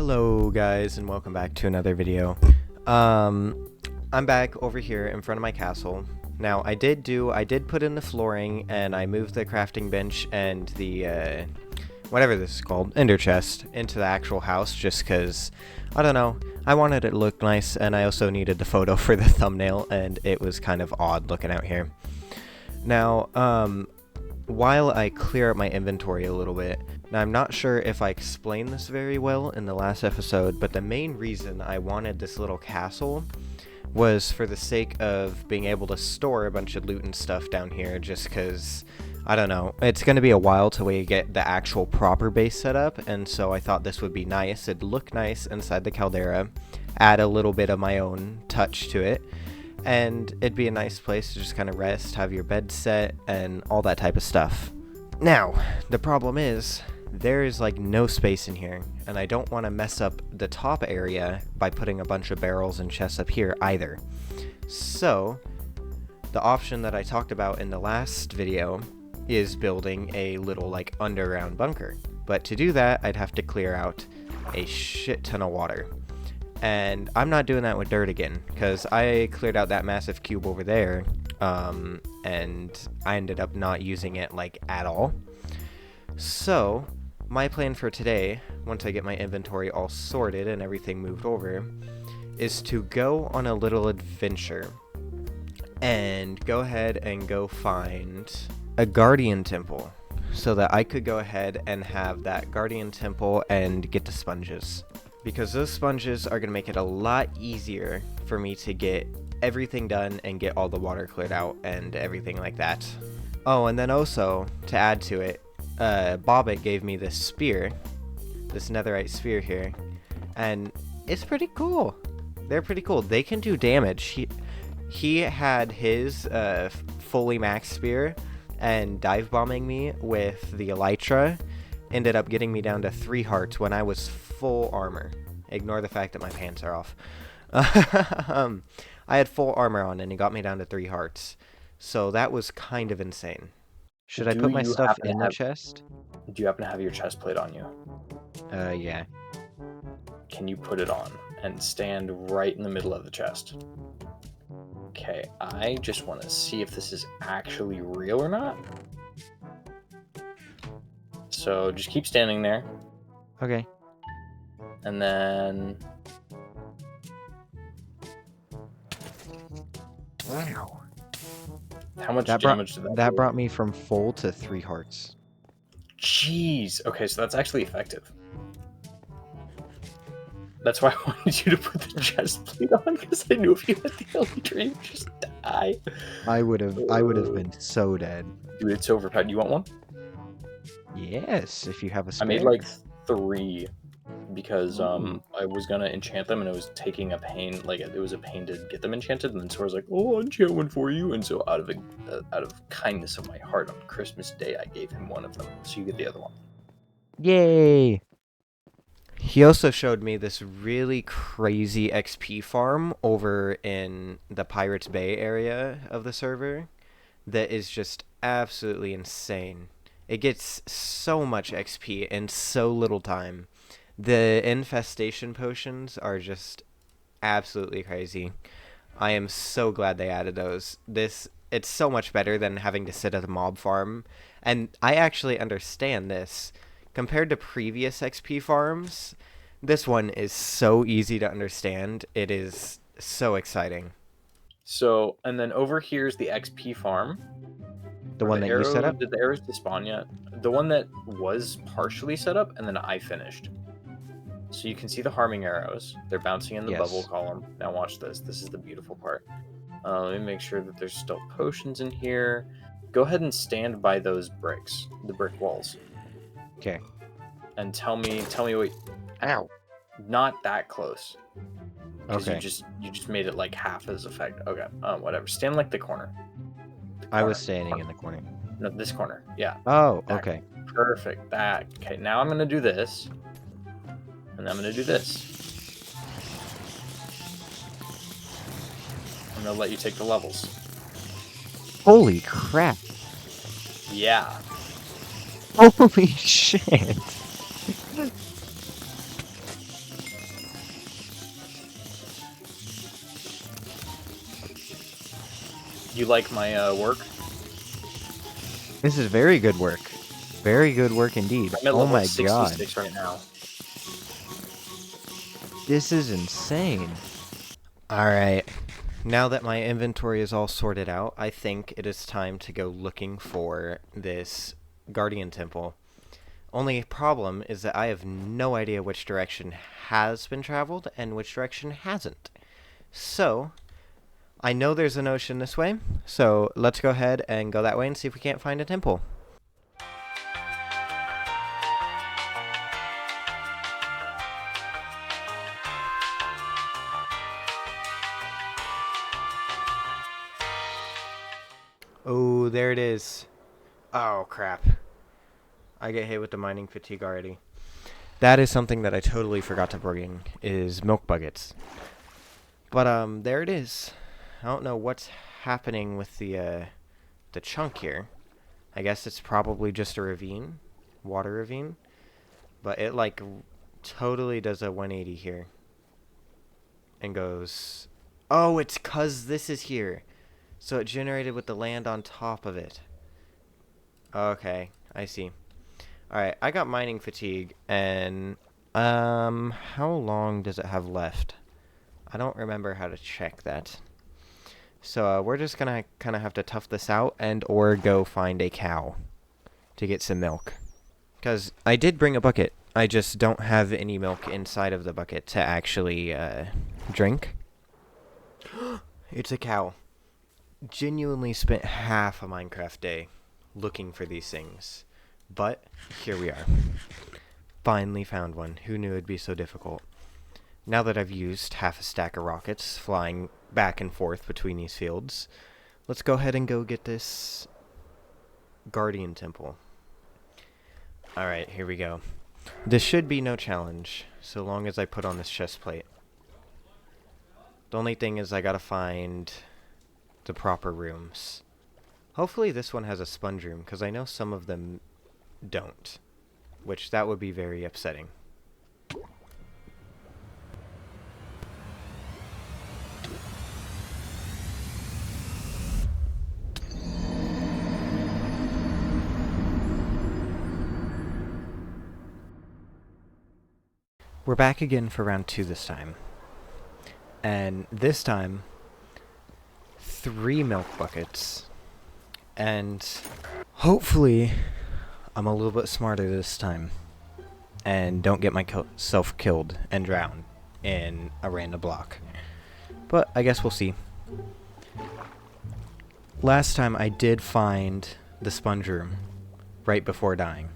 Hello guys and welcome back to another video. I'm back over here in front of my castle. Now I did put in the flooring and I moved the crafting bench and the whatever this is called, ender chest, into the actual house just cuz I don't know, I wanted it to look nice and I also needed the photo for the thumbnail and it was kind of odd looking out here. Now while I clear up my inventory a little bit, now I'm not sure if I explained this very well in the last episode, but the main reason I wanted this little castle was for the sake of being able to store a bunch of loot and stuff down here, just because, I don't know, it's going to be a while till we get the actual proper base set up, and so I thought this would be nice. It'd look nice inside the Caldera, add a little bit of my own touch to it, and it'd be a nice place to just kind of rest, have your bed set, and all that type of stuff. Now, the problem is, there is like no space in here, and I don't want to mess up the top area by putting a bunch of barrels and chests up here either. So, the option that I talked about in the last video is building a little like underground bunker. But to do that, I'd have to clear out a shit ton of water. And I'm not doing that with dirt again, because I cleared out that massive cube over there, and I ended up not using it like at all. So, my plan for today, once I get my inventory all sorted and everything moved over, is to go on a little adventure and go ahead and go find a guardian temple so that I could go ahead and have that guardian temple and get the sponges. Because those sponges are going to make it a lot easier for me to get everything done and get all the water cleared out and everything like that. Oh, and then also, to add to it, Bobbit gave me this spear, this netherite spear here, and it's pretty cool. They're pretty cool. They can do damage. He had his fully maxed spear, and dive bombing me with the elytra ended up getting me down to 3 hearts when I was full armor. Ignore the fact that my pants are off. I had full armor on and it got me down to 3 hearts. So that was kind of insane. Should I put my stuff in the chest? Do you happen to have your chest plate on you? Yeah. Can you put it on and stand right in the middle of the chest? Okay, I just want to see if this is actually real or not. So just keep standing there. Okay. And then... Wow. How much damage did that do? That brought me from full to 3 hearts. Jeez. Okay, so that's actually effective. That's why I wanted you to put the chest plate on, because I knew if you had the elytra, you'd just die. I would have been so dead. Dude, it's overpowered. You want one? Yes, if you have a spare. I made like 3 because I was gonna enchant them and it was taking a pain, like it was a pain to get them enchanted, and then Sora's like, "Oh, I'll enchant one for you," and so out of kindness of my heart on Christmas Day, I gave him one of them, so you get the other one. Yay! He also showed me this really crazy XP farm over in the Pirates Bay area of the server that is just absolutely insane. It gets so much XP in so little time. The infestation potions are just absolutely crazy. I am so glad they added those. It's so much better than having to sit at a mob farm. And I actually understand this. Compared to previous XP farms, this one is so easy to understand. It is so exciting. So, and then over here is the XP farm. The one that you set up? Did the arrows despawn yet? The one that was partially set up, and then I finished. So you can see the harming arrows. They're bouncing in the bubble column. Now watch this. This is the beautiful part. Let me make sure that there's still potions in here. Go ahead and stand by those bricks, the brick walls. Okay. And tell me what... Ow! Not that close. Okay. You just made it like half as effect. Okay. Whatever. Stand like the corner. I was standing in the corner. No, this corner. Yeah. Oh, that. Okay. Perfect. That. Okay, now I'm going to do this. And I'm going to do this. I'm going to let you take the levels. Holy crap. Yeah. Holy shit. You like my work? This is very good work. Very good work indeed. I'm at Oh level my 66 god. right now. This is insane. Alright. Now that my inventory is all sorted out, I think it is time to go looking for this Guardian Temple. Only problem is that I have no idea which direction has been traveled and which direction hasn't. So, I know there's an ocean this way, so let's go ahead and go that way and see if we can't find a temple. Oh, there it is. Oh, crap. I get hit with the mining fatigue already. That is something that I totally forgot to bring, is milk buckets. But, there it is. I don't know what's happening with the chunk here. I guess it's probably just a ravine. Water ravine. But it, like, totally does a 180 here. And goes... Oh, it's 'cause this is here. So it generated with the land on top of it. Okay, I see. Alright, I got mining fatigue, and... how long does it have left? I don't remember how to check that. So, we're just gonna kind of have to tough this out and or go find a cow to get some milk. Because I did bring a bucket. I just don't have any milk inside of the bucket to actually, drink. It's a cow. Genuinely spent half a Minecraft day looking for these things. But, here we are. Finally found one. Who knew it'd be so difficult? Now that I've used half a stack of rockets flying back and forth between these fields, let's go ahead and go get this Guardian Temple. Alright, here we go. This should be no challenge, so long as I put on this chest plate. The only thing is I gotta find the proper rooms. Hopefully this one has a sponge room, because I know some of them don't. Which, that would be very upsetting. We're back again for round 2 this time. And this time, 3 milk buckets. And hopefully, I'm a little bit smarter this time. And don't get myself killed and drown in a random block. But I guess we'll see. Last time I did find the sponge room right before dying.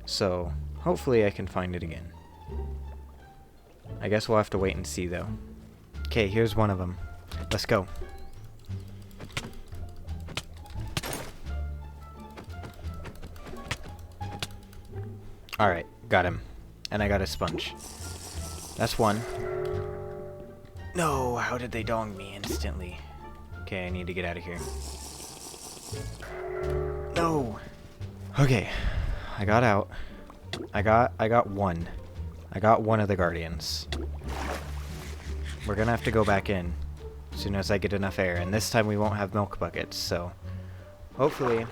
So hopefully I can find it again. I guess we'll have to wait and see, though. Okay, here's one of them. Let's go. Alright, got him. And I got a sponge. That's one. No, how did they dong me instantly? Okay, I need to get out of here. No! Okay, I got out. I got one. I got one of the guardians. We're gonna have to go back in as soon as I get enough air, and this time we won't have milk buckets, so hopefully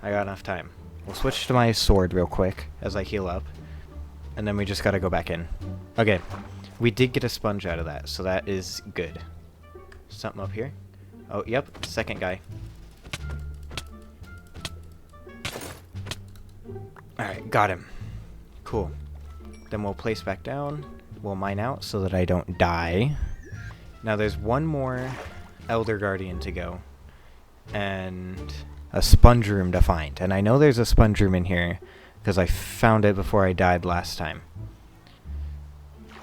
I got enough time. We'll switch to my sword real quick as I heal up, and then we just gotta go back in. Okay, we did get a sponge out of that, so that is good. Something up here? Oh, yep, second guy. Alright, got him. Cool. Then we'll place back down. We'll mine out so that I don't die. Now there's one more Elder Guardian to go. And a sponge room to find. And I know there's a sponge room in here because I found it before I died last time.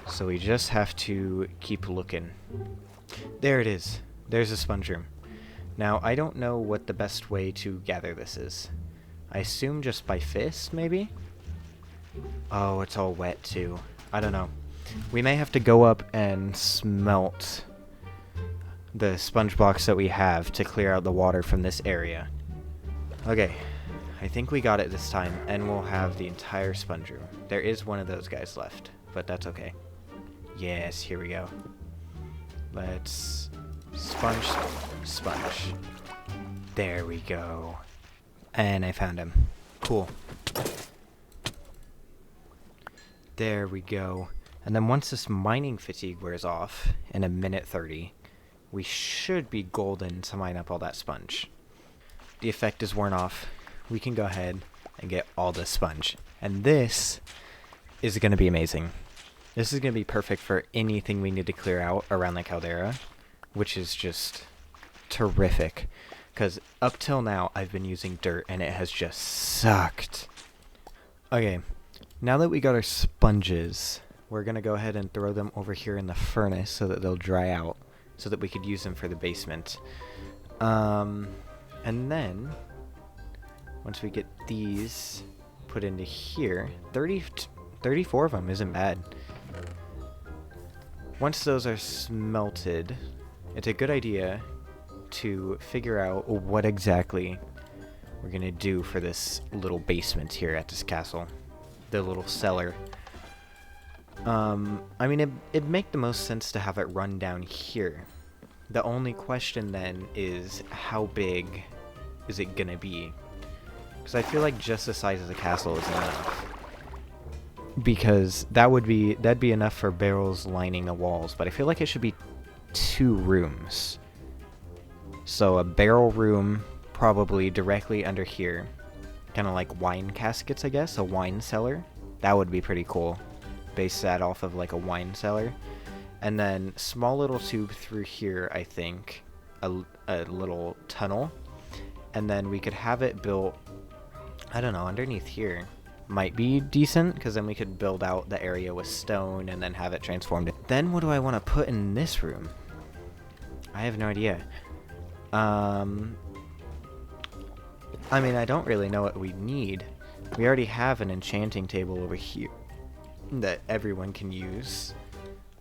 So we just have to keep looking. There it is. There's a sponge room. Now I don't know what the best way to gather this is. I assume just by fist, maybe? Oh, it's all wet too. I don't know. We may have to go up and smelt the sponge blocks that we have to clear out the water from this area. Okay, I think we got it this time, and we'll have the entire sponge room. There is one of those guys left, but that's okay. Yes, here we go. Let's sponge. There we go. And I found him. Cool. There we go. And then once this mining fatigue wears off, in a minute 30, we should be golden to mine up all that sponge. The effect is worn off. We can go ahead and get all the sponge. And this is going to be amazing. This is going to be perfect for anything we need to clear out around the caldera, which is just terrific. Because up till now, I've been using dirt, and it has just sucked. Okay, now that we got our sponges, we're going to go ahead and throw them over here in the furnace so that they'll dry out, so that we could use them for the basement. And then, once we get these put into here, 34 of them isn't bad. Once those are smelted, it's a good idea to figure out what exactly we're going to do for this little basement here at this castle. The little cellar. I mean, it'd make the most sense to have it run down here. The only question then is, how big is it gonna be? Because I feel like just the size of the castle is enough. Because that'd be enough for barrels lining the walls, but I feel like it should be 2 rooms. So a barrel room probably directly under here. Kind of like wine caskets, I guess, a wine cellar. That would be pretty cool. Base that off of like a wine cellar. And then small little tube through here, I think. A little tunnel. And then we could have it built, I don't know, underneath here. Might be decent, because then we could build out the area with stone and then have it transformed. Then what do I want to put in this room? I have no idea. I mean, I don't really know what we need. We already have an enchanting table over here that everyone can use.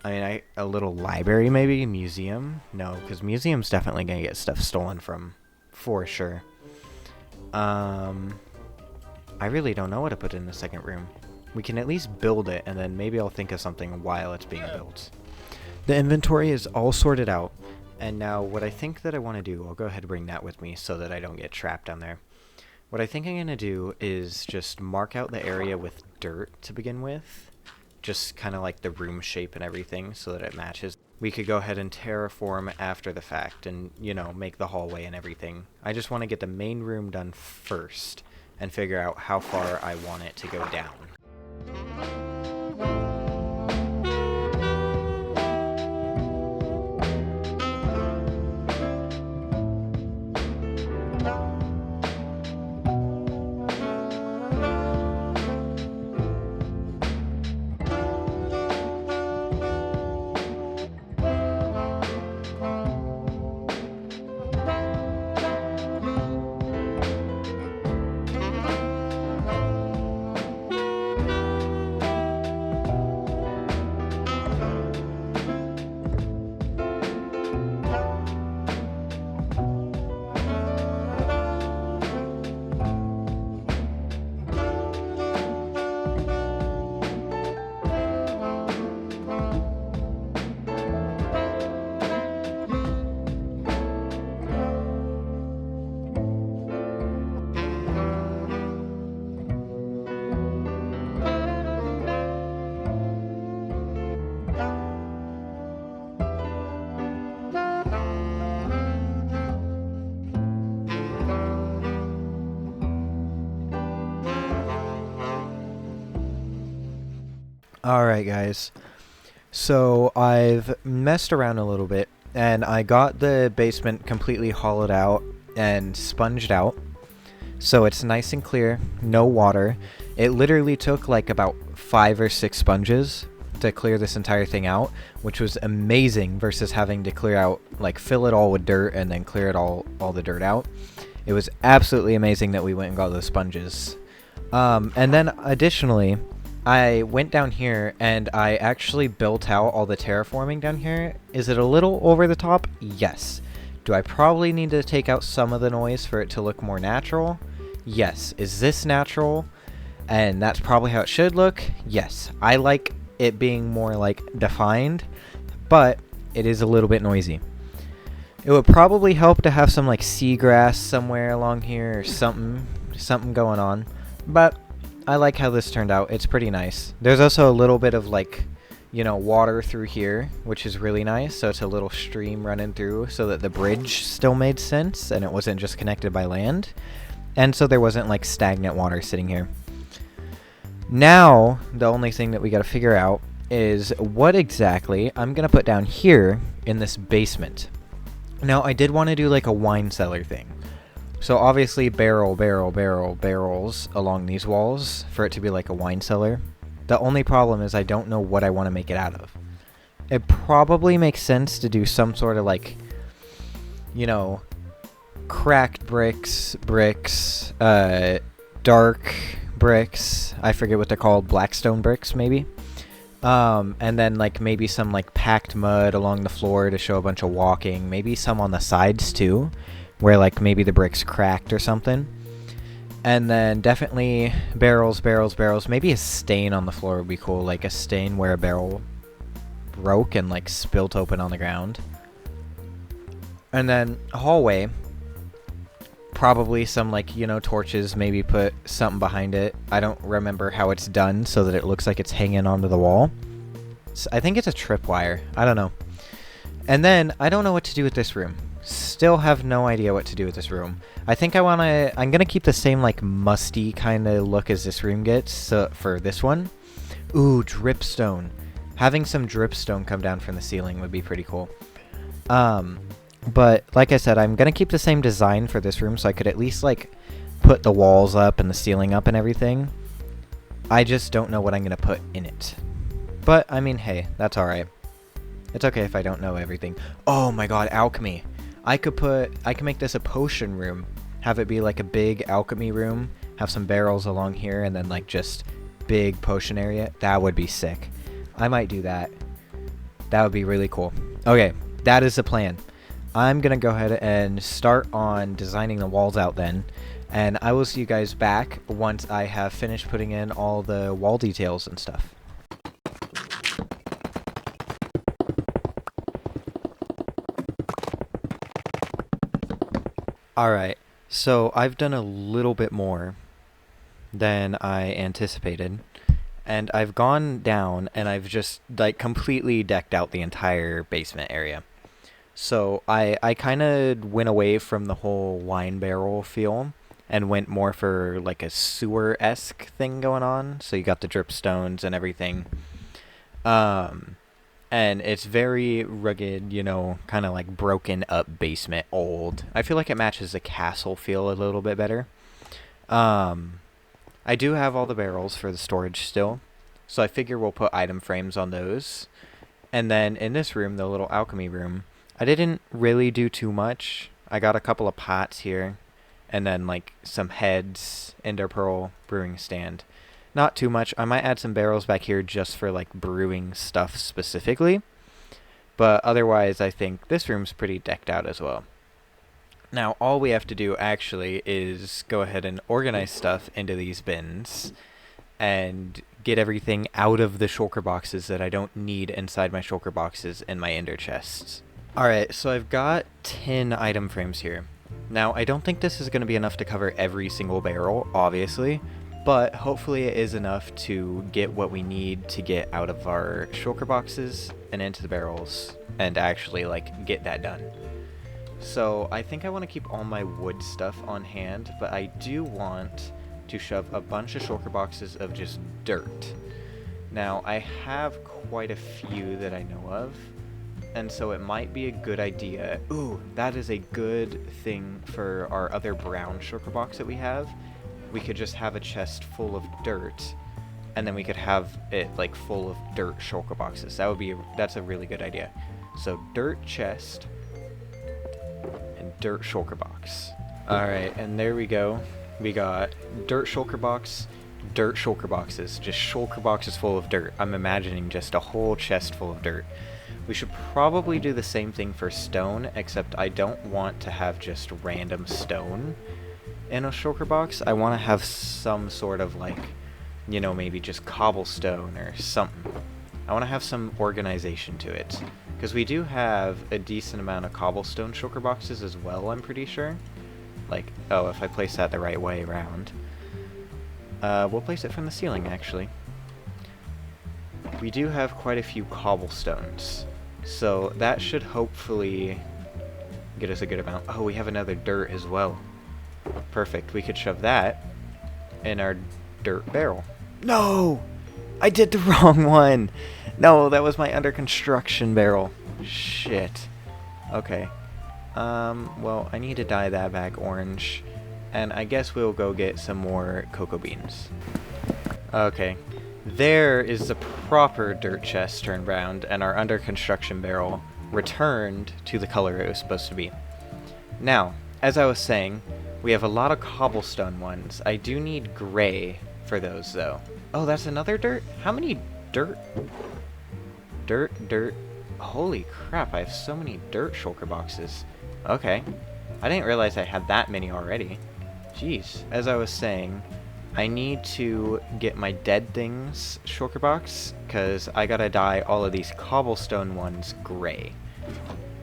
I mean, a little library maybe? Museum? No, because museum's definitely going to get stuff stolen from, for sure. I really don't know what to put in the second room. We can at least build it, and then maybe I'll think of something while it's being built. The inventory is all sorted out, and now what I think that I want to do, I'll go ahead and bring that with me so that I don't get trapped down there. What I think I'm going to do is just mark out the area with dirt to begin with. Just kind of like the room shape and everything so that it matches. We could go ahead and terraform after the fact and, you know, make the hallway and everything. I just want to get the main room done first and figure out how far I want it to go down. Alright guys, so I've messed around a little bit and I got the basement completely hollowed out and sponged out, so it's nice and clear, no water. It literally took like about 5 or 6 sponges to clear this entire thing out, which was amazing versus having to clear out, like fill it all with dirt and then clear it all the dirt out. It was absolutely amazing that we went and got those sponges. And then additionally, I went down here and I actually built out all the terraforming down here. Is it a little over the top? Yes. Do I probably need to take out some of the noise for it to look more natural? Yes. Is this natural? And that's probably how it should look? Yes. I like it being more like defined, but it is a little bit noisy. It would probably help to have some like seagrass somewhere along here or something going on. But I like how this turned out. It's pretty nice. There's also a little bit of like, you know, water through here, which is really nice. So it's a little stream running through so that the bridge still made sense and it wasn't just connected by land. And so there wasn't like stagnant water sitting here. Now, the only thing that we got to figure out is what exactly I'm going to put down here in this basement. Now, I did want to do like a wine cellar thing. So obviously barrels along these walls for it to be like a wine cellar. The only problem is I don't know what I want to make it out of. It probably makes sense to do some sort of like, you know, cracked bricks, dark bricks. I forget what they're called, blackstone bricks maybe. And then like maybe some like packed mud along the floor to show a bunch of walking. Maybe some on the sides too, where like maybe the bricks cracked or something. And then definitely barrels. Maybe a stain on the floor would be cool, like a stain where a barrel broke and like spilt open on the ground. And then a hallway. Probably some like, you know, torches, maybe put something behind it. I don't remember how it's done so that it looks like it's hanging onto the wall. So I think it's a tripwire. I don't know. And then I don't know what to do with this room. Still have no idea what to do with this room. I think I'm going to keep the same like musty kind of look as this room gets for this one. Ooh, dripstone. Having some dripstone come down from the ceiling would be pretty cool. But like I said, I'm going to keep the same design for this room so I could at least like put the walls up and the ceiling up and everything. I just don't know what I'm going to put in it. But I mean, hey, that's alright. It's okay if I don't know everything. Oh my god, alchemy. I could make this a potion room. Have it be like a big alchemy room. Have some barrels along here and then like just big potion area. That would be sick. I might do that. That would be really cool. Okay, that is the plan. I'm going to go ahead and start on designing the walls out then, and I will see you guys back once I have finished putting in all the wall details and stuff. Alright, so I've done a little bit more than I anticipated, and I've gone down and I've just like completely decked out the entire basement area. So I kind of went away from the whole wine barrel feel and went more for like a sewer-esque thing going on. So you got the dripstones and everything. And it's very rugged, you know, kind of like broken up basement, old. I feel like it matches the castle feel a little bit better. I do have all the barrels for the storage still. So I figure we'll put item frames on those. And then in this room, the little alchemy room, I didn't really do too much. I got a couple of pots here, and then like some heads, ender pearl, brewing stand. Not too much. I might add some barrels back here just for like brewing stuff specifically. But otherwise, I think this room's pretty decked out as well. Now, all we have to do actually is go ahead and organize stuff into these bins and get everything out of the shulker boxes that I don't need inside my shulker boxes and my ender chests. Alright, so I've got 10 item frames here. Now, I don't think this is going to be enough to cover every single barrel, obviously, but hopefully it is enough to get what we need to get out of our shulker boxes and into the barrels and actually, like, get that done. So, I think I want to keep all my wood stuff on hand, but I do want to shove a bunch of shulker boxes of just dirt. Now, I have quite a few that I know of, and so it might be a good idea. Ooh, that is a good thing for our other brown shulker box that we have. We could just have a chest full of dirt, and then we could have it like full of dirt shulker boxes. That's a really good idea. So dirt chest and dirt shulker box. Alright, and there we go. We got dirt shulker box, dirt shulker boxes. Just shulker boxes full of dirt. I'm imagining just a whole chest full of dirt. We should probably do the same thing for stone, except I don't want to have just random stone in a shulker box. I want to have some sort of like, you know, maybe just cobblestone or something. I want to have some organization to it, Because we do have a decent amount of cobblestone shulker boxes as well, I'm pretty sure. Like, oh, if I place that the right way around. We'll place it from the ceiling, actually. We do have quite a few cobblestones, so that should hopefully get us a good amount. Oh, we have another dirt as well. Perfect. We could shove that in our dirt barrel. No! I did the wrong one! No, that was my under construction barrel. Shit. Okay. Well, I need to dye that back orange, and I guess we'll go get some more cocoa beans. Okay. There is the proper dirt chest turned round, and our under construction barrel returned to the color it was supposed to be. Now, as I was saying, we have a lot of cobblestone ones. I do need gray for those, though. Oh, that's another dirt? How many dirt? Dirt. Holy crap, I have so many dirt shulker boxes. Okay. I didn't realize I had that many already. Jeez. As I was saying, I need to get my dead things shulker box, because I gotta dye all of these cobblestone ones gray.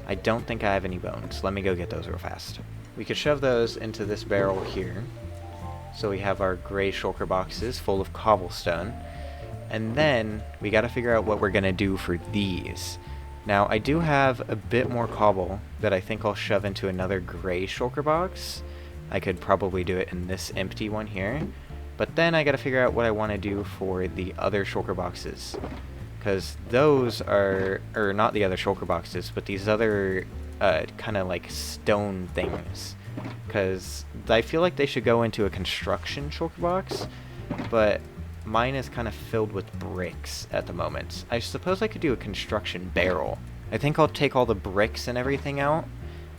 I don't think I have any bones. Let me go get those real fast. We could shove those into this barrel here. So we have our gray shulker boxes full of cobblestone. And then we gotta figure out what we're gonna do for these. Now, I do have a bit more cobble that I think I'll shove into another gray shulker box. I could probably do it in this empty one here. But then I gotta figure out what I want to do for the other shulker boxes. Because those are, or not the other shulker boxes, but these other kind of like stone things. Because I feel like they should go into a construction shulker box, but mine is kind of filled with bricks at the moment. I suppose I could do a construction barrel. I think I'll take all the bricks and everything out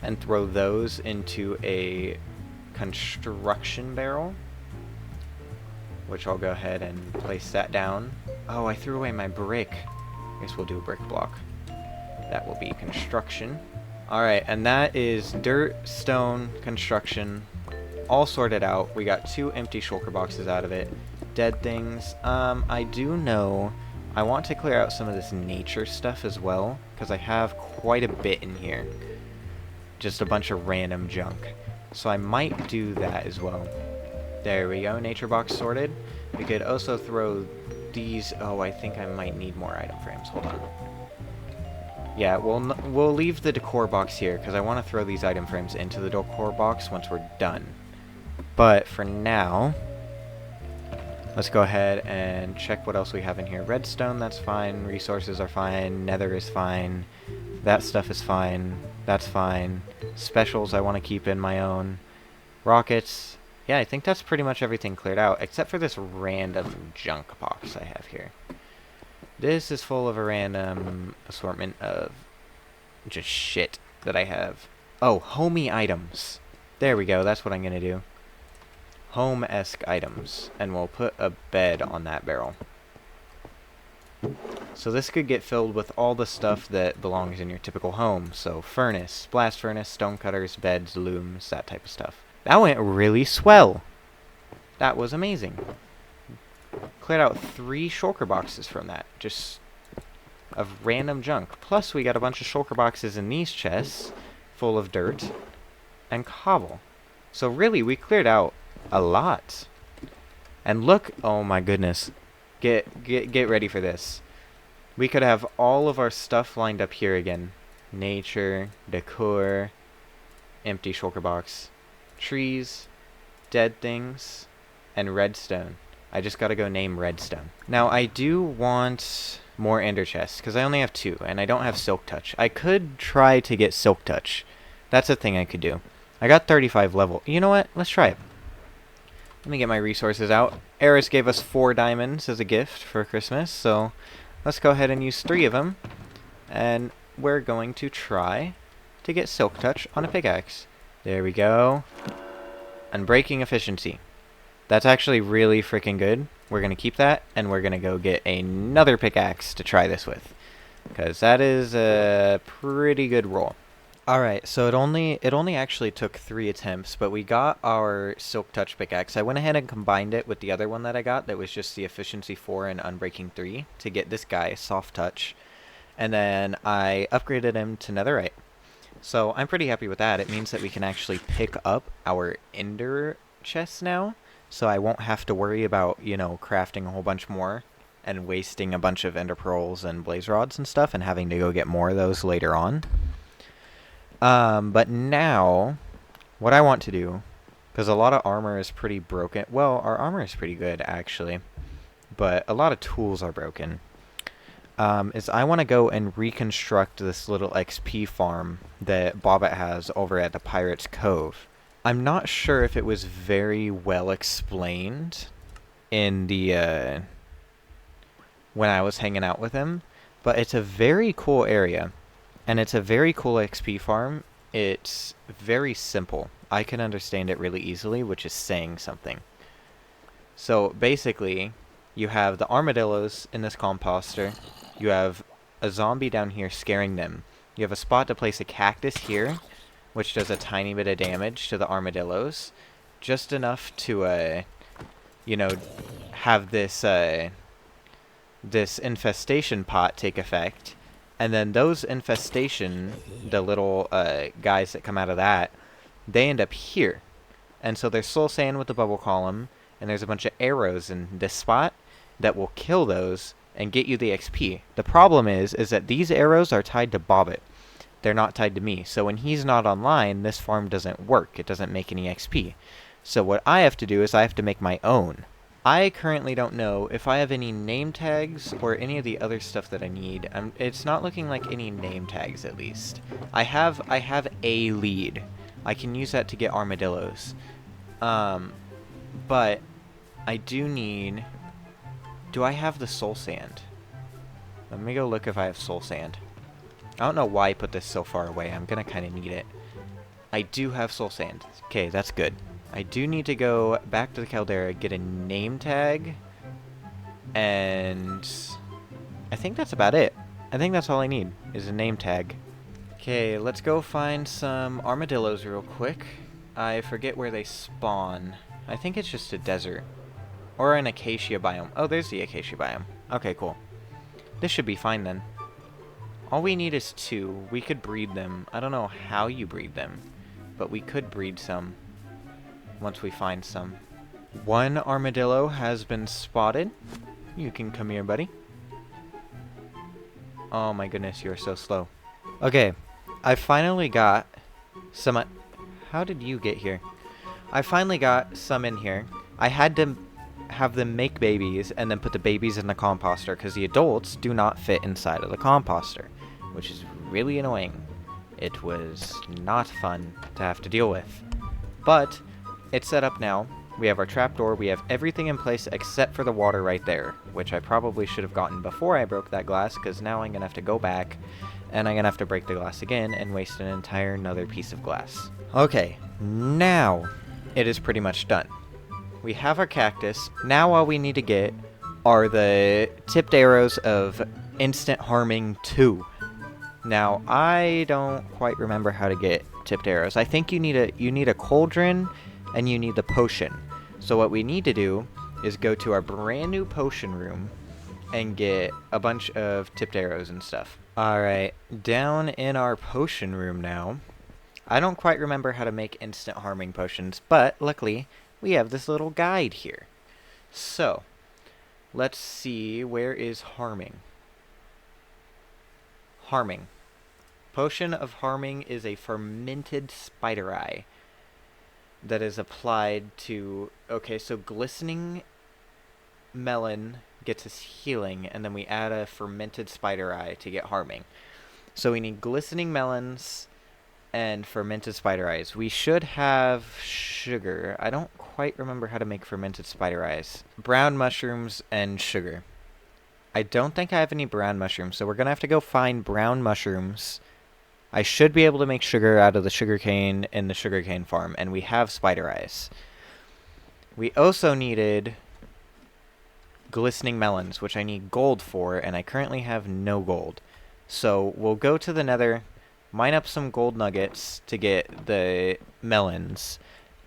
and throw those into a construction barrel, which I'll go ahead and place that down. Oh, I threw away my brick. I guess we'll do a brick block. That will be construction. Alright, and that is dirt, stone, construction, all sorted out. We got 2 empty shulker boxes out of it. Dead things. I do know I want to clear out some of this nature stuff as well, because I have quite a bit in here. Just a bunch of random junk. So I might do that as well. There we go, nature box sorted. We could also throw these. Oh, I think I might need more item frames. Hold on. Yeah, we'll leave the decor box here, because I want to throw these item frames into the decor box once we're done. But for now, let's go ahead and check what else we have in here. Redstone, that's fine. Resources are fine. Nether is fine. That stuff is fine. That's fine. Specials I want to keep in my own. Rockets. Yeah, I think that's pretty much everything cleared out, except for this random junk box I have here. This is full of a random assortment of just shit that I have. Oh, homey items. There we go, that's what I'm going to do. Home-esque items. And we'll put a bed on that barrel. So this could get filled with all the stuff that belongs in your typical home. So furnace, blast furnace, stone cutters, beds, looms, that type of stuff. That went really swell. That was amazing. Cleared out 3 shulker boxes from that. Just of random junk. Plus we got a bunch of shulker boxes in these chests full of dirt and cobble. So really we cleared out a lot. And look, oh my goodness. Get ready for this. We could have all of our stuff lined up here again. Nature, decor, empty shulker box, trees, dead things, and redstone. I just gotta go name redstone. Now I do want more ender chests, because I only have 2, and I don't have silk touch. I could try to get silk touch. That's a thing I could do. I got 35 level. You know what? Let's try it. Let me get my resources out. Eris gave us 4 diamonds as a gift for Christmas, so let's go ahead and use 3 of them. And we're going to try to get silk touch on a pickaxe. There we go. Unbreaking efficiency. That's actually really freaking good. We're going to keep that, and we're going to go get another pickaxe to try this with, because that is a pretty good roll. Alright, so it only actually took 3 attempts, but we got our Silk Touch pickaxe. I went ahead and combined it with the other one that I got that was just the Efficiency 4 and Unbreaking 3 to get this guy, Soft Touch. And then I upgraded him to netherite. So I'm pretty happy with that. It means that we can actually pick up our ender chests now. So I won't have to worry about, you know, crafting a whole bunch more and wasting a bunch of ender pearls and blaze rods and stuff and having to go get more of those later on. But now, what I want to do, because a lot of armor is pretty broken. Well, our armor is pretty good, actually. But a lot of tools are broken. Is I want to go and reconstruct this little XP farm that Bobbit has over at the Pirate's Cove. I'm not sure if it was very well explained in the when I was hanging out with him, but it's a very cool area, and it's a very cool XP farm. It's very simple. I can understand it really easily, which is saying something. So basically, you have the armadillos in this composter. You have a zombie down here scaring them. You have a spot to place a cactus here, which does a tiny bit of damage to the armadillos. Just enough to, you know, have this, this infestation pot take effect. And then those infestation, the little, guys that come out of that, they end up here. And so there's soul sand with the bubble column, and there's a bunch of arrows in this spot that will kill those and get you the XP. The problem is that these arrows are tied to Bobbit. They're not tied to me. So when he's not online, this farm doesn't work. It doesn't make any XP. So what I have to do is I have to make my own. I currently don't know if I have any name tags or any of the other stuff that I need. It's not looking like any name tags, at least. I have a lead. I can use that to get armadillos. But I do need... Do I have the soul sand? Let me go look if I have soul sand. I don't know why I put this so far away. I'm gonna kind of need it. I do have soul sand. Okay, that's good. I do need to go back to the Caldera, get a name tag, and I think that's about it. I think that's all I need, is a name tag. Okay, let's go find some armadillos real quick. I forget where they spawn. I think it's just a desert. Or an acacia biome. Oh, there's the acacia biome. Okay, cool. This should be fine then. All we need is 2. We could breed them. I don't know how you breed them, but we could breed some once we find some. 1 armadillo has been spotted. You can come here, buddy. Oh my goodness, you are so slow. Okay, I finally got some... How did you get here? I finally got some in here. I had to have them make babies and then put the babies in the composter because the adults do not fit inside of the composter, which is really annoying. It was not fun to have to deal with. But it's set up now. We have our trapdoor. We have everything in place except for the water right there, which I probably should have gotten before I broke that glass, because now I'm going to have to go back and I'm going to have to break the glass again and waste an entire another piece of glass. Okay, now it is pretty much done. We have our cactus. Now all we need to get are the tipped arrows of instant harming 2. Now, I don't quite remember how to get tipped arrows. I think you need a cauldron and you need the potion. So what we need to do is go to our brand new potion room and get a bunch of tipped arrows and stuff. Alright, down in our potion room now. I don't quite remember how to make instant harming potions, but luckily we have this little guide here. So, let's see, where is harming? Harming. Potion of harming is a fermented spider eye that is applied to... Okay, so glistening melon gets us healing, and then we add a fermented spider eye to get harming. So we need glistening melons and fermented spider eyes. We should have sugar. I don't quite remember how to make fermented spider eyes. Brown mushrooms and sugar. I don't think I have any brown mushrooms, so we're gonna have to go find brown mushrooms. I should be able to make sugar out of the sugarcane in the sugarcane farm, and we have spider eyes. We also needed glistening melons, which I need gold for, and I currently have no gold. So we'll go to the nether, mine up some gold nuggets to get the melons,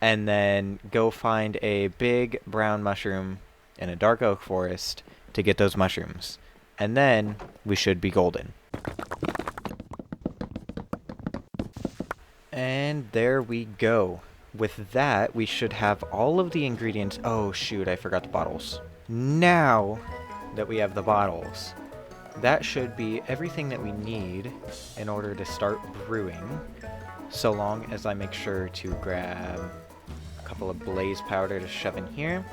and then go find a big brown mushroom in a dark oak forest to get those mushrooms. And then we should be golden. And there we go. With that, we should have all of the ingredients. Oh, shoot, I forgot the bottles. Now that we have the bottles, that should be everything that we need in order to start brewing. So long as I make sure to grab a couple of blaze powder to shove in here.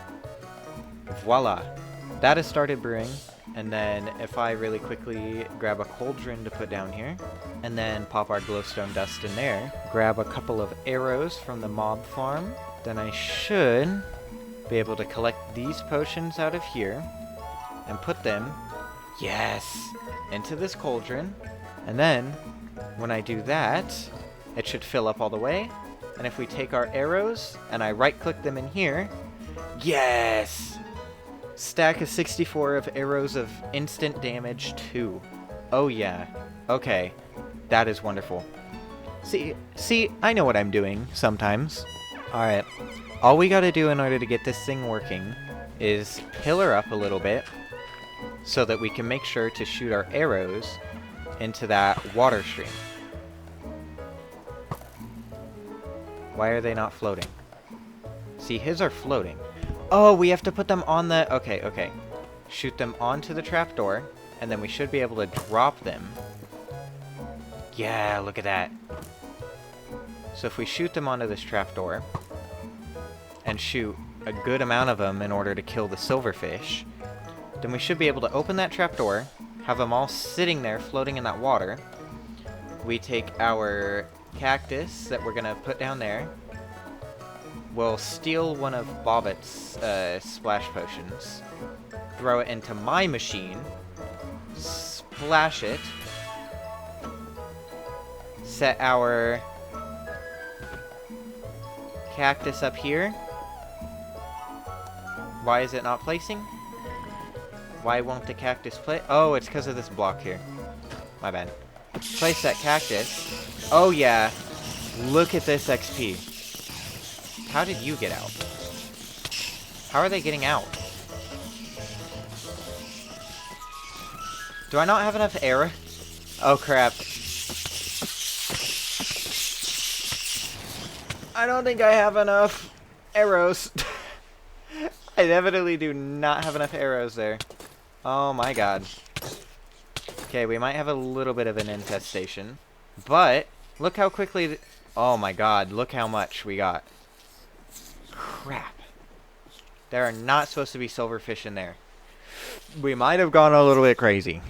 Voila! That has started brewing. And then if I really quickly grab a cauldron to put down here, and then pop our glowstone dust in there, grab a couple of arrows from the mob farm, then I should be able to collect these potions out of here and put them, yes, into this cauldron. And then when I do that, it should fill up all the way. And if we take our arrows and I right click them in here, yes! Stack of 64 of arrows of instant damage 2. Oh yeah. Okay. That is wonderful. See, I know what I'm doing sometimes. Alright. All we gotta do in order to get this thing working is pillar up a little bit so that we can make sure to shoot our arrows into that water stream. Why are they not floating? See, his are floating. Oh, we have to put them on the... Okay. Shoot them onto the trapdoor, and then we should be able to drop them. Yeah, look at that. So if we shoot them onto this trapdoor, and shoot a good amount of them in order to kill the silverfish, then we should be able to open that trapdoor, have them all sitting there floating in that water. We take our cactus that we're going to put down there. We'll steal one of Bobbit's splash potions, throw it into my machine, splash it, set our cactus up here. Why is it not placing? Why won't the cactus play? Oh, it's because of this block here. My bad. Place that cactus. Oh yeah, look at this XP. How did you get out? How are they getting out? Do I not have enough air? Oh crap. I don't think I have enough arrows. I definitely do not have enough arrows there. Oh my god. Okay, we might have a little bit of an infestation. But, look how quickly... Oh my god, look how much we got. Crap. There are not supposed to be silverfish in there. We might have gone a little bit crazy.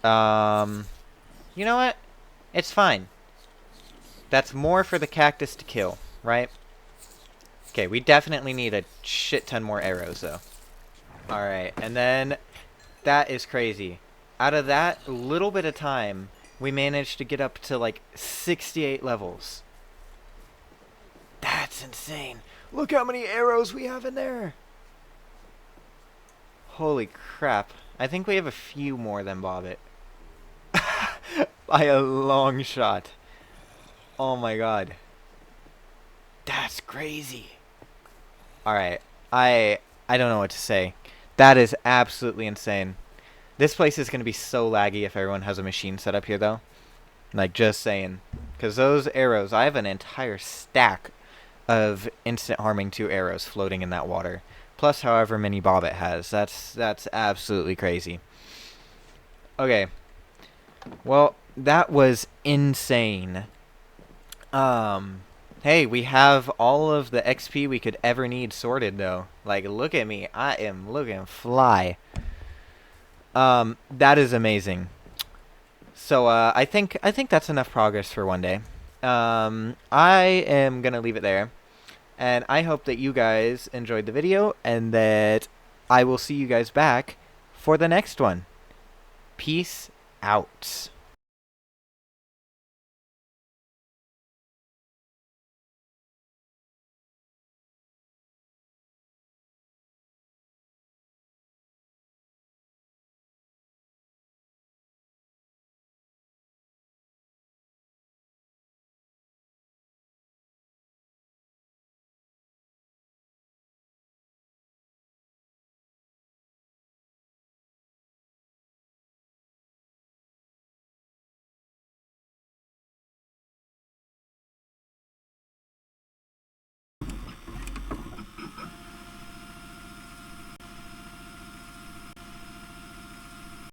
You know what? It's fine. That's more for the cactus to kill, right? Okay, we definitely need a shit ton more arrows, though. Alright, and then... That is crazy. Out of that little bit of time, we managed to get up to, like, 68 levels. That's insane. Look how many arrows we have in there. Holy crap. I think we have a few more than Bobbit. By a long shot. Oh my god. That's crazy. Alright. I don't know what to say. That is absolutely insane. This place is going to be so laggy if everyone has a machine set up here, though. Like, just saying. Because those arrows, I have an entire stack of instant harming 2 arrows floating in that water. Plus however many Bobbit has. That's absolutely crazy. Okay. Well, that was insane. Hey, we have all of the XP we could ever need sorted, though. Like, look at me. I am looking fly. That is amazing. So, I think that's enough progress for one day. I am gonna leave it there. And I hope that you guys enjoyed the video, and that I will see you guys back for the next one. Peace out.